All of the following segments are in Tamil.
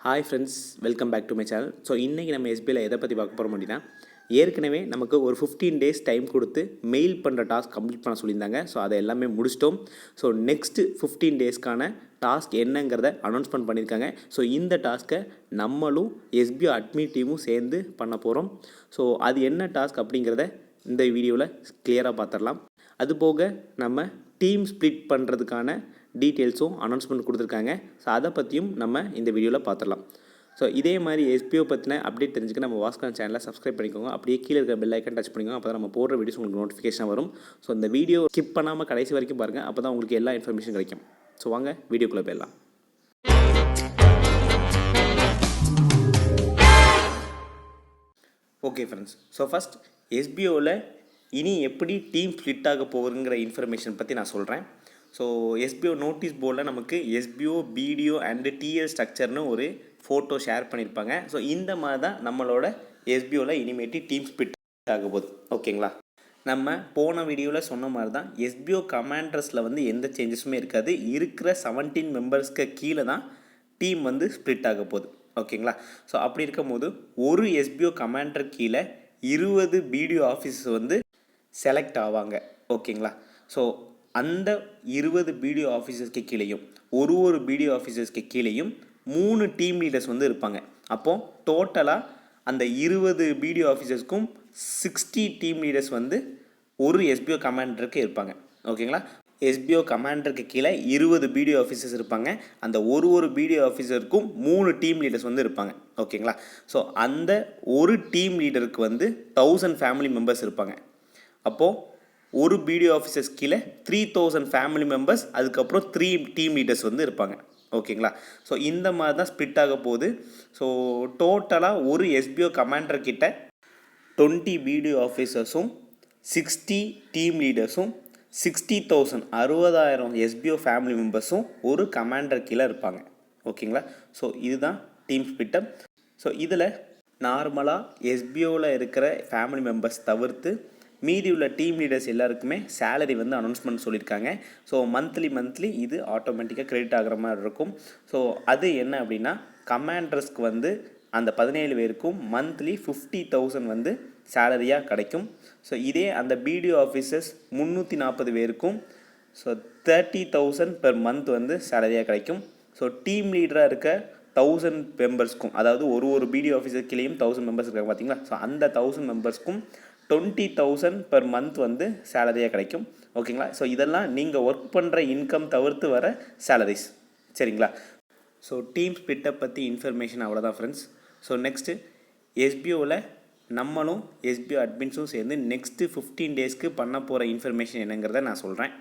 Hi friends, welcome back to my channel. So இன்றைக்கி நம்ம எஸ்பிஐயில் எதை பற்றி பார்க்க போகிறோம் அப்படின்னா, ஏற்கனவே நமக்கு ஒரு 15 டேஸ் டைம் கொடுத்து மெயில் பண்ணுற டாஸ்க் கம்ப்ளீட் பண்ண சொல்லியிருந்தாங்க. ஸோ அதை எல்லாமே முடிச்சிட்டோம். ஸோ நெக்ஸ்ட்டு 15 டேஸ்க்கான டாஸ்க் என்னங்கிறத அனௌன்ஸ்மெண்ட் பண்ணியிருக்காங்க. ஸோ இந்த டாஸ்க்கை நம்மளும் எஸ்பிஐ அட்மின் டீமும் சேர்ந்து பண்ண போகிறோம். ஸோ அது என்ன டாஸ்க் அப்படிங்கிறத இந்த வீடியோவில் கிளியராக பார்த்துடலாம். அதுபோக நம்ம டீம் ஸ்ப்ளிட் பண்ணுறதுக்கான டீட்டெயில்ஸும் அனௌன்ஸ்மெண்ட் கொடுத்துருக்காங்க. ஸோ அதை பற்றியும் நம்ம இந்த வீடியோவில் பார்த்துடலாம். ஸோ இதே மாதிரி எஸ்பிஓ பற்றின அப்டேட் தெரிஞ்சுக்க நம்ம வாஸ்கான் சேனலை சப்ஸ்கிரைப் பண்ணிக்கோங்க. அப்படியே கீழே இருக்கிற பெல் ஐக்கன் டச் பண்ணிக்கோங்க. அப்போ தான் நம்ம போடுற வீடியோஸ் உங்களுக்கு நோட்டிஃபிகேஷன் வரும். ஸோ இந்த வீடியோ ஸ்கிப் பண்ணாமல் கடைசி வரைக்கும் பாருங்கள். அப்போ தான் உங்களுக்கு எல்லா இன்ஃபர்மேஷன் கிடைக்கும். ஸோ வாங்க வீடியோக்குள்ளே போயிடலாம். ஓகே ஃப்ரெண்ட்ஸ், ஸோ ஃபஸ்ட் எஸ்பிஓவில் இனி எப்படி டீம் ஸ்ப்ளிட் ஆக போகுதுங்கிற இன்ஃபர்மேஷன் பற்றி நான் சொல்கிறேன். ஸோ எஸ்பிஓ நோட்டீஸ் போர்டில் நமக்கு எஸ்பிஓ பிடிஓ அண்டு டிஎல் ஸ்ட்ரக்சர்னு ஒரு ஃபோட்டோ ஷேர் பண்ணியிருப்பாங்க. ஸோ இந்த மாதிரி தான் நம்மளோட எஸ்பிஓவில் இனிமேட்டு டீம் ஸ்ப்ளிட் ஆக போகுது. ஓகேங்களா, நம்ம போன வீடியோவில் சொன்ன மாதிரி தான் எஸ்பிஓ கமாண்டர்ஸில் வந்து எந்த சேஞ்சஸுமே இருக்காது. இருக்கிற 17 மெம்பர்ஸ்க்கு கீழே தான் டீம் வந்து ஸ்ப்ளிட் ஆக போகுது. ஓகேங்களா, ஸோ அப்படி இருக்கும்போது ஒரு எஸ்பிஓ கமாண்டர் கீழே 20 பிடிஓ ஆஃபீஸர்ஸ் வந்து செலக்ட் ஆவாங்க. ஓகேங்களா, ஸோ அந்த 20 பிடிஓ ஆஃபீஸர்ஸ்க்கு கீழேயும் ஒரு பிடிஓ ஆஃபீஸர்ஸ்க்கு கீழேயும் 3 டீம் லீடர்ஸ் வந்து இருப்பாங்க. அப்போது டோட்டலாக அந்த 20 பிடிஓ ஆஃபீஸர்ஸ்க்கும் 60 டீம் லீடர்ஸ் வந்து ஒரு எஸ்பிஓ கமாண்டருக்கு இருப்பாங்க. ஓகேங்களா, எஸ்பிஓ கமாண்டருக்கு கீழே 20 பிடிஓ ஆஃபீஸர்ஸ் இருப்பாங்க. அந்த ஒரு பிடிஓ ஆஃபீஸருக்கும் 3 டீம் லீடர்ஸ் வந்து இருப்பாங்க. ஓகேங்களா, ஸோ அந்த ஒரு டீம் லீடருக்கு வந்து 1000 ஃபேமிலி மெம்பர்ஸ் இருப்பாங்க. அப்போது ஒரு பிடிஓ ஆஃபீஸர்ஸ் கீழே 3000 ஃபேமிலி மெம்பர்ஸ், அதுக்கப்புறம் 3 டீம் லீடர்ஸ் வந்து இருப்பாங்க. ஓகேங்களா, ஸோ இந்த மாதிரி தான் ஸ்ப்ளிட் ஆக போகுது. ஸோ டோட்டலாக ஒரு எஸ்பிஓ கமாண்டர் கிட்ட 20 பிடிஓ ஆஃபீஸர்ஸும் 60 டீம் லீடர்ஸும் 60,000 எஸ்பிஓ ஃபேமிலி மெம்பர்ஸும் ஒரு கமாண்டர் கீழே இருப்பாங்க. ஓகேங்களா, ஸோ இதுதான் டீம் ஸ்ப்ளிட்டப். ஸோ இதில் நார்மலாக எஸ்பிஓவில் இருக்கிற ஃபேமிலி மெம்பர்ஸ் தவிர்த்து மீதி உள்ள டீம் லீடர்ஸ் எல்லாருக்குமே சேலரி வந்து அனௌன்ஸ்மெண்ட் சொல்லியிருக்காங்க. ஸோ மந்த்லி இது ஆட்டோமேட்டிக்காக கிரெடிட் ஆகிற மாதிரி இருக்கும். ஸோ அது என்ன அப்படின்னா, கமாண்டர்ஸ்க்கு வந்து அந்த 17 பேருக்கும் மந்த்லி 50,000 வந்து சேலரியாக கிடைக்கும். ஸோ இதே அந்த பிடிஓ ஆஃபீஸர்ஸ் 340 பேருக்கும் ஸோ 30,000 பெர் மந்த் வந்து சேலரியாக கிடைக்கும். ஸோ டீம் லீடராக இருக்க 1000 மெம்பர்ஸ்க்கும், அதாவது ஒரு பிடிஓ ஆஃபீஸர் கீழேயும் 1000 மெம்பர்ஸ் இருக்காங்க பார்த்தீங்களா. ஸோ அந்த 1000 மெம்பர்ஸ்க்கும் 20,000 பெர் மந்த் வந்து சேலரியாக கிடைக்கும். ஓகேங்களா, ஸோ இதெல்லாம் நீங்கள் ஒர்க் பண்ணுற இன்கம் தவிர்த்து வர சேலரிஸ். சரிங்களா, ஸோ டீம் ஸ்ப்ளிட்டை பற்றி இன்ஃபர்மேஷன் அவ்வளோதான் ஃப்ரெண்ட்ஸ். ஸோ நெக்ஸ்ட்டு எஸ்பிஓவில் நம்மளும் எஸ்பிஓ அட்மின்ஸும் சேர்ந்து நெக்ஸ்ட்டு 15 டேஸ்க்கு பண்ண போகிற இன்ஃபர்மேஷன் என்னங்கிறத நான் சொல்கிறேன்.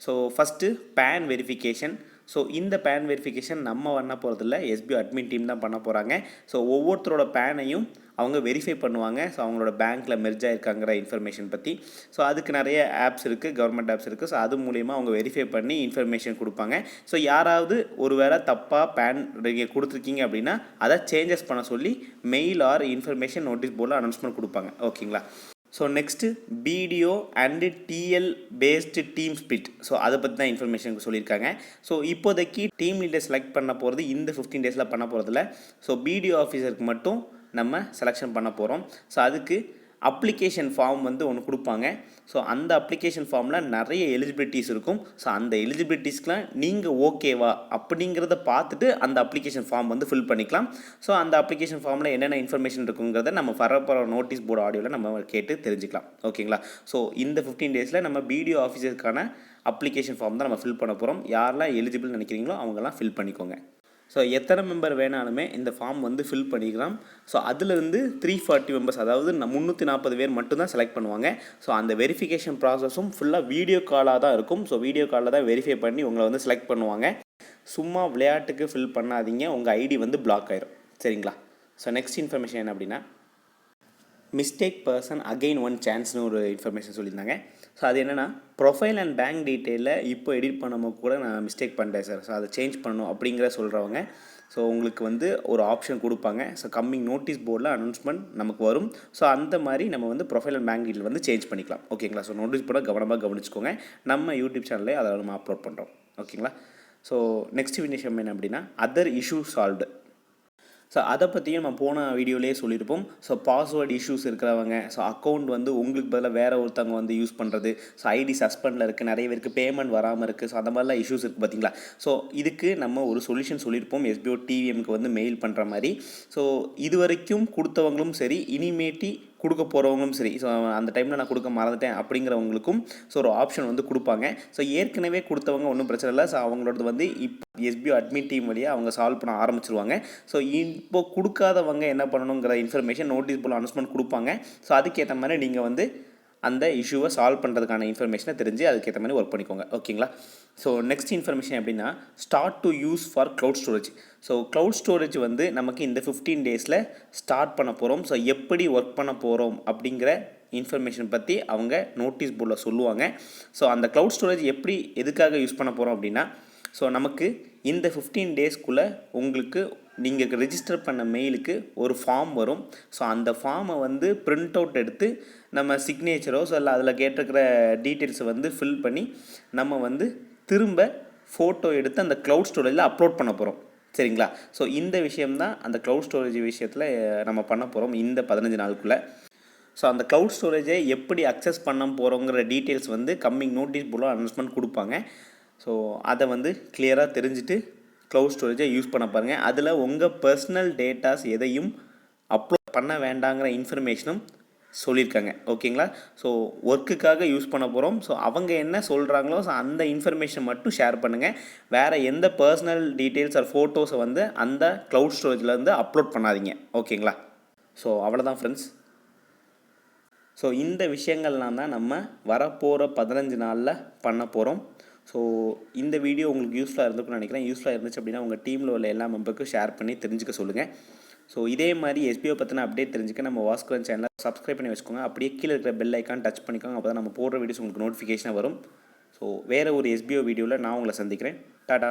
So first PAN verification. So இந்த பேன் வெரிஃபிகேஷன் நம்ம பண்ண போகிறதில்ல, எஸ்பிஓ அட்மின் டீம் தான் பண்ண போகிறாங்க. ஸோ ஒவ்வொருத்தரோட பேனையும் அவங்க வெரிஃபை பண்ணுவாங்க. ஸோ அவங்களோட பேங்க்கில் மெர்ஜ் ஆகிருக்காங்கிற இன்ஃபர்மேஷன் பற்றி. ஸோ அதுக்கு நிறைய ஆப்ஸ் இருக்குது, கவர்மெண்ட் ஆப்ஸ் இருக்குது. ஸோ அது மூலிமா அவங்க வெரிஃபை பண்ணி இன்ஃபர்மேஷன் கொடுப்பாங்க. ஸோ யாராவது ஒரு வேளை தப்பாக பேன் நீங்கள் கொடுத்துருக்கீங்க அப்படின்னா அதை சேஞ்சஸ் பண்ண சொல்லி மெயில் ஆர் இன்ஃபர்மேஷன் நோட்டீஸ் போர்டில் அனௌன்ஸ்மெண்ட் கொடுப்பாங்க. ஓகேங்களா, so next PTO and TL based team split. So அதை பற்றி தான் இன்ஃபர்மேஷன் சொல்லியிருக்காங்க. ஸோ இப்போதைக்கு டீம் லீடர் செலக்ட் பண்ண போகிறது இந்த 15 டேஸில் பண்ண போகிறதில்ல. ஸோ பிடிஓ ஆஃபீஸருக்கு மட்டும் நம்ம செலெக்ஷன் பண்ண போகிறோம். ஸோ அதுக்கு அப்ளிகேஷன் ஃபார்ம் வந்து ஒன்று கொடுப்பாங்க. ஸோ அந்த அப்ளிகேஷன் ஃபார்மில் நிறைய எலிஜிபிலிட்டிஸ் இருக்கும். ஸோ அந்த எலிஜிபிலிட்டிஸ்க்கெலாம் நீங்கள் ஓகேவா அப்படிங்கிறத பார்த்துட்டு அந்த அப்ளிகேஷன் ஃபார்ம் வந்து ஃபில் பண்ணிக்கலாம். ஸோ அந்த அப்ளிகேஷன் ஃபார்மில் என்னென்ன இன்ஃபர்மேஷன் இருக்குங்கிறத நம்ம வரப்போகிற நோட்டீஸ் போர்டு ஆடியோவில் நம்ம கேட்டு தெரிஞ்சுக்கலாம். ஓகேங்களா, ஸோ இந்த 15 டேஸில் நம்ம பிடிஓ ஆஃபீஸருக்கான அப்ளிகேஷன் ஃபார்ம் தான் நம்ம ஃபில் பண்ண போகிறோம். யாரெல்லாம் எலிஜிபிள் நினைக்கிறீங்களோ அவங்கெல்லாம் ஃபில் பண்ணிக்கோங்க. ஸோ எத்தனை மெம்பர் வேணாலுமே இந்த ஃபார்ம் வந்து ஃபில் பண்ணிக்கலாம். ஸோ அதிலிருந்து 340 மெம்பர்ஸ், அதாவது 340 பேர் மட்டும்தான் செலக்ட் பண்ணுவாங்க. ஸோ அந்த வெரிஃபிகேஷன் ப்ராசஸும் ஃபுல்லாக வீடியோ காலாக தான் இருக்கும். ஸோ வீடியோ காலில் தான் வெரிஃபை பண்ணி உங்களை வந்து செலக்ட் பண்ணுவாங்க. சும்மா விளையாட்டுக்கு ஃபில் பண்ணாதீங்க, உங்கள் ஐடி வந்து பிளாக் ஆயிரும். சரிங்களா, ஸோ நெக்ஸ்ட் இன்ஃபர்மேஷன் என்ன அப்படின்னா, மிஸ்டேக் பர்சன் அகெயின் ஒன் சான்ஸ்னு ஒரு இன்ஃபர்மேஷன் சொல்லியிருந்தாங்க. ஸோ அது என்னென்னா, ப்ரொஃபைல் அண்ட் பேங்க் டீட்டெயிலில் இப்போ எடிட் பண்ணும்போது கூட நான் மிஸ்டேக் பண்ணிட்டேன் சார், ஸோ அதை சேஞ்ச் பண்ணணும் அப்படிங்கிற சொல்கிறவங்க ஸோ உங்களுக்கு வந்து ஒரு ஆப்ஷன் கொடுப்பாங்க. ஸோ கம்மிங் நோட்டீஸ் போர்டில் அனௌன்ஸ்மெண்ட் நமக்கு வரும். ஸோ அந்த மாதிரி நம்ம வந்து ப்ரொஃபைல் அண்ட் பேங்க் டீட்டெயில் வந்து சேஞ்ச் பண்ணிக்கலாம். ஓகேங்களா, ஸோ நோட்டீஸ் போர்டை கவனமாக கவனிச்சுக்கோங்க. நம்ம யூடியூப் சேனல்லே அதை நம்ம அப்லோட் பண்ணுறோம். ஓகேங்களா, ஸோ நெக்ஸ்ட் விஷயம் என்ன அப்படின்னா, அதர் இஷ்யூ சால்வ்டு. ஸோ அதை பற்றியும் நம்ம போன வீடியோலேயே சொல்லியிருப்போம். ஸோ பாஸ்வேர்டு இஷ்யூஸ் இருக்கிறவங்க, ஸோ அக்கௌண்ட் வந்து உங்களுக்கு பதிலாக வேறு ஒருத்தவங்க வந்து யூஸ் பண்ணுறது, ஸோ ஐடி சஸ்பெண்டில் இருக்குது, நிறைய பேருக்கு பேமெண்ட் வராமல் இருக்குது, ஸோ அந்த மாதிரிலாம் இஷ்யூஸ் இருக்குது பார்த்தீங்களா. ஸோ இதுக்கு நம்ம ஒரு சொல்யூஷன் சொல்லியிருப்போம், எஸ்பிஓ டிவிஎம்க்கு வந்து மெயில் பண்ணுற மாதிரி. ஸோ இது வரைக்கும் கொடுத்தவங்களும் சரி, இனிமேட்டி கொடுக்க போகிறவங்களும் சரி, ஸோ அந்த டைமில் நான் கொடுக்க மறந்துட்டேன் அப்படிங்கிறவங்களுக்கும் ஸோ ஒரு ஆப்ஷன் வந்து கொடுப்பாங்க. ஸோ ஏற்கனவே கொடுத்தவங்க ஒன்றும் பிரச்சனை இல்லை, ஸோ அவங்களோடது வந்து இப்போ எஸ்பிஓ அட்மின் டீம் வழியாக அவங்க சால்வ் பண்ண ஆரம்பிச்சிருவாங்க. ஸோ இப்போ கொடுக்காதவங்க என்ன பண்ணணுங்கிற இன்ஃபர்மேஷன் நோட்டீஸ் போல் அனௌன்ஸ்மெண்ட் கொடுப்பாங்க. ஸோ அதுக்கேற்ற மாதிரி நீங்கள் வந்து அந்த இஷ்யூவை சால்வ் பண்ணுறதுக்கான இன்ஃபர்மேஷனை தெரிஞ்சு அதுக்கேற்ற மாதிரி ஒர்க் பண்ணிக்கோங்க. ஓகேங்களா. ஸோ நெக்ஸ்ட் இன்ஃபர்மேஷன் எப்படின்னா, start to use for cloud storage. So cloud storage வந்து நமக்கு இந்த 15 டேஸில் ஸ்டார்ட் பண்ண போகிறோம். ஸோ எப்படி ஒர்க் பண்ண போகிறோம் அப்படிங்கிற இன்ஃபர்மேஷன் பற்றி அவங்க நோட்டீஸ் போர்டில் சொல்லுவாங்க. ஸோ அந்த க்ளவுட் ஸ்டோரேஜ் எப்படி எதுக்காக யூஸ் பண்ண போகிறோம் அப்படின்னா, ஸோ நமக்கு இந்த 15 டேஸ்க்குள்ளே உங்களுக்கு நீங்கள் ரெஜிஸ்டர் பண்ண மெயிலுக்கு ஒரு ஃபார்ம் வரும். ஸோ அந்த ஃபார்மை வந்து பிரிண்ட் அவுட் எடுத்து நம்ம சிக்னேச்சரோ ஸோ இல்லை அதில் கேட்டிருக்கிற டீட்டெயில்ஸை வந்து ஃபில் பண்ணி நம்ம வந்து திரும்ப ஃபோட்டோ எடுத்து அந்த க்ளவுட் ஸ்டோரேஜில் அப்லோட் பண்ண போகிறோம். சரிங்களா. ஸோ இந்த விஷயம்தான் அந்த க்ளவுட் ஸ்டோரேஜ் விஷயத்தில் நம்ம பண்ண போகிறோம் இந்த 15 நாளுக்குள்ளே. ஸோ அந்த க்ளவுட் ஸ்டோரேஜை எப்படி அக்சஸ் பண்ண போகிறோங்கிற டீட்டெயில்ஸ் வந்து கம்மிங் நோட்டீஸ் போல அனௌன்ஸ்மெண்ட் கொடுப்பாங்க. ஸோ அதை வந்து கிளியராக தெரிஞ்சுட்டு க்ளவுட் ஸ்டோரேஜை யூஸ் பண்ண பாருங்கள். அதில் உங்கள் பர்சனல் டேட்டாஸ் எதையும் அப்லோட் பண்ண வேண்டாங்கிற இன்ஃபர்மேஷனும் சொல்லியிருக்காங்க. ஓகேங்களா. ஸோ ஒர்க்குக்காக யூஸ் பண்ண போகிறோம். ஸோ அவங்க என்ன சொல்கிறாங்களோ ஸோ அந்த இன்ஃபர்மேஷன் மட்டும் ஷேர் பண்ணுங்கள். வேறு எந்த பர்சனல் டீட்டெயில்ஸ் ஆர் ஃபோட்டோஸை வந்து அந்த க்ளவுட் ஸ்டோரேஜில் வந்து அப்லோட் பண்ணாதீங்க. ஓகேங்களா. ஸோ அவ்வளோதான் ஃப்ரெண்ட்ஸ். ஸோ இந்த விஷயங்கள்லாம் தான் நம்ம வரப்போகிற 15 நாளில் பண்ண போகிறோம். ஸோ இந்த வீடியோ உங்களுக்கு யூஸ்ஃபுல்லாக இருந்திருக்குன்னு நினைக்கிறேன். யூஸ்ஃபுல்லாக இருந்துச்சு அப்படின்னா உங்கள் டீமில் உள்ள எல்லா மெம்பருக்கும் ஷேர் பண்ணி தெரிஞ்சுக்க சொல்லுங்கள். ஸோ இதே மாதிரி எஸ்பிஓ பற்றின அப்டேட் தெரிஞ்சுக்க நம்ம வாஸ்குவன் சேனலை சப்ஸ்கிரைப் பண்ணி வச்சுக்கோங்க. அப்படியே கீழே இருக்கிற பெல் ஐக்கான் டச் பண்ணிக்கோங்க. அப்போ தான் நம்ம போடுற வீடியோஸ் உங்களுக்கு நோட்டிஃபிகேஷனாக வரும். ஸோ வேறு ஒரு எஸ்பிஓ வீடியோவில் நான் உங்களை சந்திக்கிறேன். டாடா.